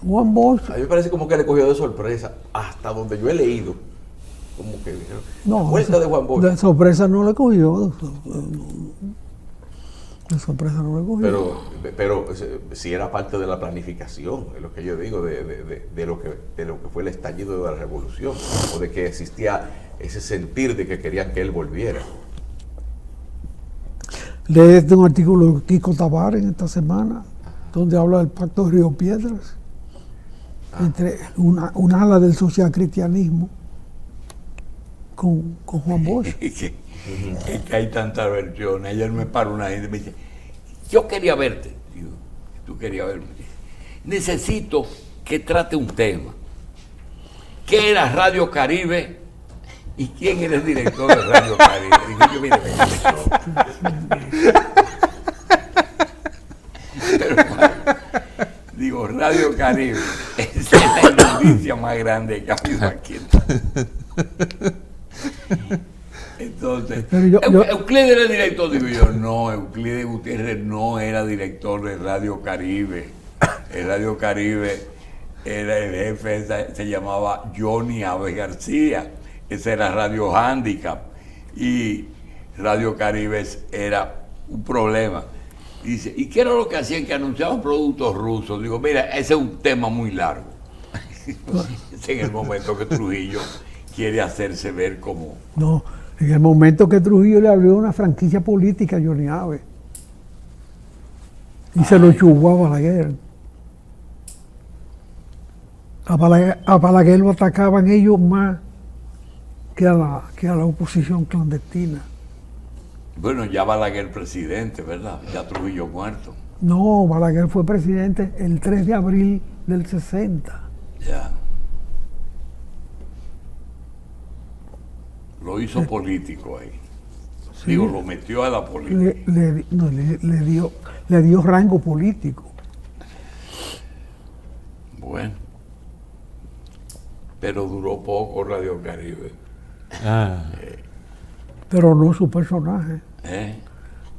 Speaker 3: Juan Bosch.
Speaker 2: A mí me parece como que le cogió de sorpresa, hasta donde yo he leído. Como que dijeron,
Speaker 3: No,
Speaker 2: vuelta de Juan Bosch.
Speaker 3: De sorpresa no le cogió. De sorpresa no le cogió.
Speaker 2: Pero si era parte de la planificación, es lo que yo digo, de lo que fue el estallido de la revolución, o de que existía ese sentir de que querían que él volviera.
Speaker 3: Leí un artículo de Kiko Tavares en esta semana, donde habla del pacto de Río Piedras, entre una ala del socialcristianismo con Juan Bosch.
Speaker 1: Es que hay tantas versiones. Ayer me paró una gente y me dice, yo quería verte. Digo, tú querías verme. Necesito que trate un tema. ¿Qué era Radio Caribe? ¿Y quién era el director de Radio Caribe? Digo, yo, mire, pero, digo, Radio Caribe, esa es la noticia más grande que ha habido aquí. Entonces, Euclides era el director, digo yo, no, Euclides Gutiérrez no era director de Radio Caribe. El Radio Caribe era el jefe, se llamaba Johnny Aves García, esa era Radio Handicap, y Radio Caribe era un problema. Dice, ¿y qué era lo que hacían? Que anunciaban productos rusos. Digo, mira, ese es un tema muy largo. Es en el momento que Trujillo quiere hacerse ver como...
Speaker 3: No, en el momento que Trujillo le abrió una franquicia política a Johnny Aves y se lo chupó a Balaguer. A Balaguer lo atacaban ellos más que a la oposición clandestina.
Speaker 1: Bueno, ya Balaguer presidente, ¿verdad? Ya Trujillo muerto.
Speaker 3: No, Balaguer fue presidente el 3 de abril del 60.
Speaker 1: Ya. Lo hizo político ahí.
Speaker 3: Sí.
Speaker 1: Digo, lo metió a la política.
Speaker 3: Le dio rango político.
Speaker 1: Bueno. Pero duró poco Radio Caribe.
Speaker 4: Ah,
Speaker 3: Pero no su personaje.
Speaker 1: ¿Eh?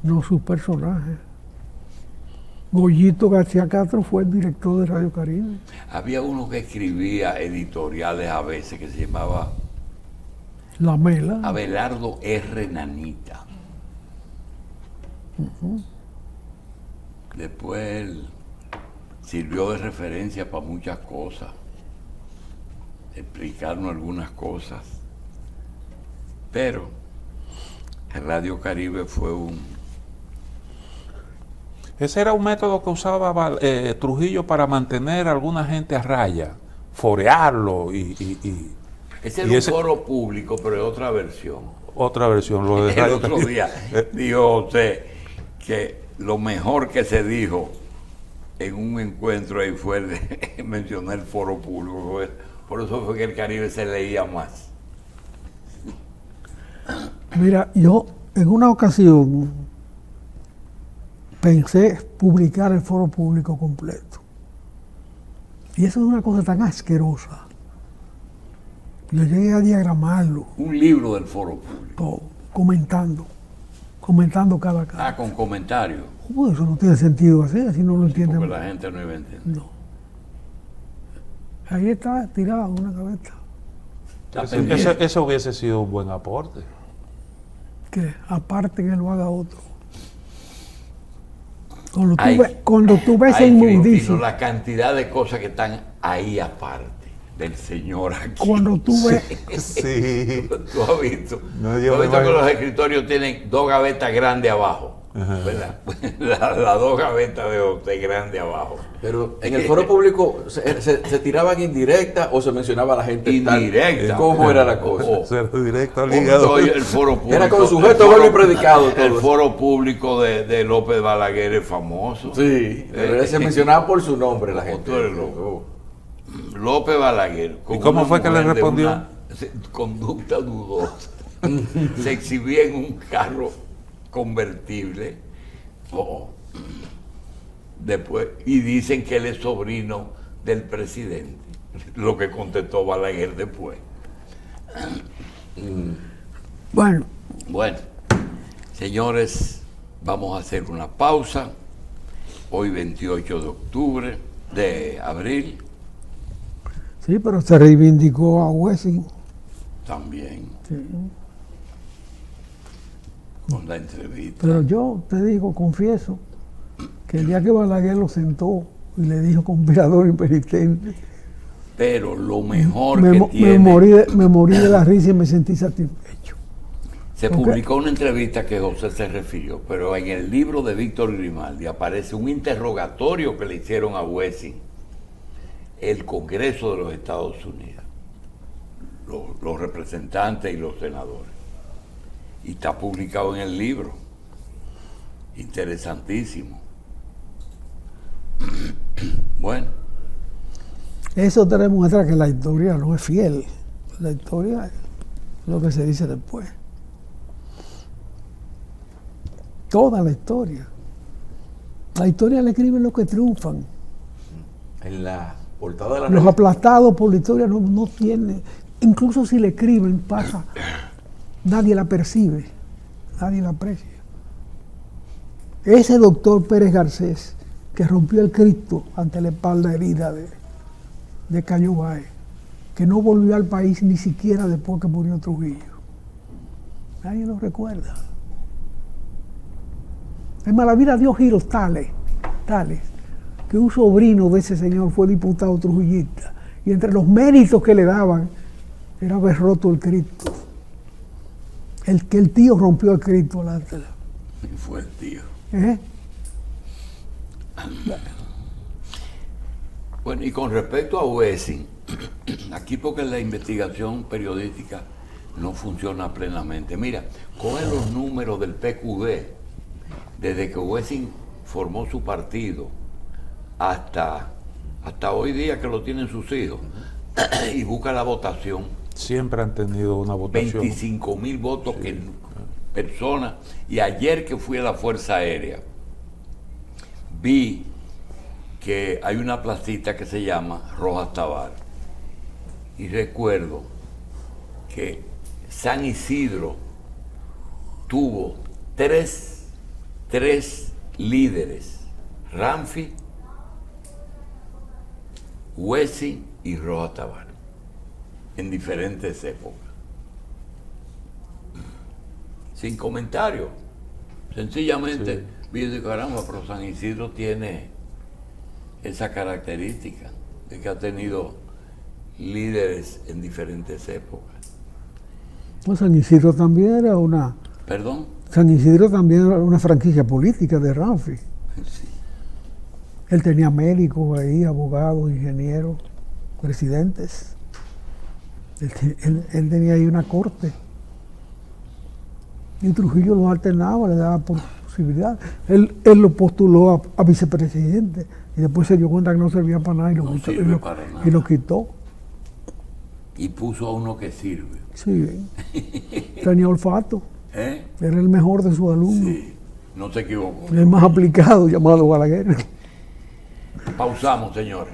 Speaker 3: No su personaje. Goyito García Castro fue el director de Radio Caribe.
Speaker 1: Había uno que escribía editoriales a veces que se llamaba
Speaker 3: La Mela.
Speaker 1: Abelardo R. Nanita. Después él sirvió de referencia para muchas cosas, explicarnos algunas cosas. Pero Radio Caribe fue
Speaker 4: ese era un método que usaba Trujillo para mantener a alguna gente a raya, forearlo
Speaker 1: Ese
Speaker 4: y
Speaker 1: es un foro público, pero es otra versión.
Speaker 4: otra versión, lo de
Speaker 1: El
Speaker 4: Radio
Speaker 1: otro
Speaker 4: Caribe.
Speaker 1: día dijo usted que lo mejor que se dijo en un encuentro ahí fue el de mencionar el foro público. Por eso fue que el Caribe se leía más.
Speaker 3: Mira, yo en una ocasión pensé publicar el foro público completo. Y eso es una cosa tan asquerosa. Yo llegué a diagramarlo,
Speaker 1: Un libro del foro público.
Speaker 3: todo, comentando cada caso.
Speaker 1: Ah, con comentarios.
Speaker 3: Bueno, eso no tiene sentido así no lo entienden.
Speaker 1: Porque la gente no iba a entender.
Speaker 3: No. Ahí está tirado en una gaveta.
Speaker 1: Está pendiente.
Speaker 4: Eso hubiese sido un buen aporte.
Speaker 3: Que aparte que lo haga otro.
Speaker 1: Ay,
Speaker 3: Cuando tú ves
Speaker 1: Ay,
Speaker 3: en
Speaker 1: Cristino,
Speaker 3: Mundici,
Speaker 1: la cantidad de cosas que están ahí aparte del señor aquí.
Speaker 3: cuando tú ves,
Speaker 4: Sí.
Speaker 1: Tú has visto.
Speaker 4: No, yo
Speaker 1: Tú has
Speaker 4: me
Speaker 1: visto que
Speaker 4: imagino.
Speaker 1: los escritorios tienen dos gavetas grandes abajo. ¿Verdad? Las dos gavetas de usted grandes abajo.
Speaker 2: Pero en el foro público se tiraban indirectas o se mencionaba a la gente tal.
Speaker 1: Indirecta.
Speaker 2: ¿Cómo era la cosa?
Speaker 1: Oh.
Speaker 4: Cero directo al
Speaker 1: Como
Speaker 4: hígado.
Speaker 1: soy el foro público.
Speaker 2: Era con
Speaker 1: el
Speaker 2: sujeto,
Speaker 1: foro-
Speaker 2: verbo y predicado, todo
Speaker 1: El
Speaker 2: eso.
Speaker 1: foro público de López Balaguer es famoso.
Speaker 2: Sí, pero se mencionaba por su nombre la gente.
Speaker 1: Tú eres loco. López Balaguer. con
Speaker 4: ¿Y cómo
Speaker 1: una
Speaker 4: fue que le
Speaker 1: mujer de
Speaker 4: respondió?
Speaker 1: una conducta dudosa. Se exhibía en un carro convertible. Oh. Después, y dicen que él es sobrino del presidente. Lo que contestó Balaguer después.
Speaker 3: bueno,
Speaker 1: Bueno, señores, vamos a hacer una pausa. Hoy 28 de octubre, de abril,
Speaker 3: sí, pero se reivindicó a Wessing.
Speaker 1: también,
Speaker 3: Sí.
Speaker 1: con la entrevista.
Speaker 3: Pero yo te digo, confieso, que el día que Balaguer lo sentó y le dijo conspirador impenitente,
Speaker 1: Pero lo mejor
Speaker 3: me,
Speaker 1: que
Speaker 3: mo-
Speaker 1: tiene...
Speaker 3: me morí de la risa y me sentí satisfecho.
Speaker 1: Se
Speaker 3: Ok.
Speaker 1: publicó una entrevista que José se refirió, pero en el libro de Víctor Grimaldi aparece un interrogatorio que le hicieron a Wessing, el Congreso de los Estados Unidos, los representantes y los senadores. Y está publicado en el libro. Interesantísimo. Bueno,
Speaker 3: Eso te demuestra que la historia no es fiel. La historia es lo que se dice después. Toda la historia. La historia la escriben los que triunfan.
Speaker 2: En la portada de la
Speaker 3: Los
Speaker 2: revista.
Speaker 3: aplastados por la historia no tienen. Incluso si le escriben, pasa. Nadie la percibe. Nadie la aprecia. Ese doctor Pérez Garcés, que rompió el Cristo ante la espalda herida de Cayo Báez, que no volvió al país ni siquiera después que murió Trujillo. Nadie lo recuerda. Es más, la vida dio giros tales, que un sobrino de ese señor fue diputado trujillista, y entre los méritos que le daban era haber roto el Cristo. Que el tío rompió el Cristo.
Speaker 1: y fue el tío.
Speaker 3: ¿Eh?
Speaker 1: Bueno, y con respecto a Wessing, Aquí porque la investigación periodística no funciona plenamente. Mira, coge los números del PQD, desde que Wessing formó su partido hasta hoy día que lo tienen sus hijos, y busca la votación.
Speaker 4: Siempre han tenido una votación.
Speaker 1: 25.000 votos que personas. Y ayer que fui a la Fuerza Aérea, vi que hay una placita que se llama Rojas Tabar. Y recuerdo que San Isidro tuvo tres líderes: Ramfi, Wessing y Rojas Tabar, en diferentes épocas. Sin comentario. Sencillamente, vi de caramba, pero San Isidro tiene esa característica de que ha tenido líderes en diferentes épocas.
Speaker 3: Pues San Isidro también era una...
Speaker 1: ¿Perdón?
Speaker 3: San Isidro también era una franquicia política de Ramfi.
Speaker 1: Sí.
Speaker 3: Él tenía médicos ahí, abogados, ingenieros, presidentes. Él tenía ahí una corte. Y Trujillo lo alternaba, le daba posibilidad. Él lo postuló a vicepresidente y después se dio cuenta que no servía para nada y
Speaker 1: No sirve para nada.
Speaker 3: y lo quitó.
Speaker 1: Y puso a uno que sirve.
Speaker 3: Sí, tenía olfato.
Speaker 1: ¿Eh?
Speaker 3: Era el mejor de sus alumnos.
Speaker 1: Sí, no se equivocó.
Speaker 3: El más aplicado, llamado Balaguer.
Speaker 1: Pausamos, señores.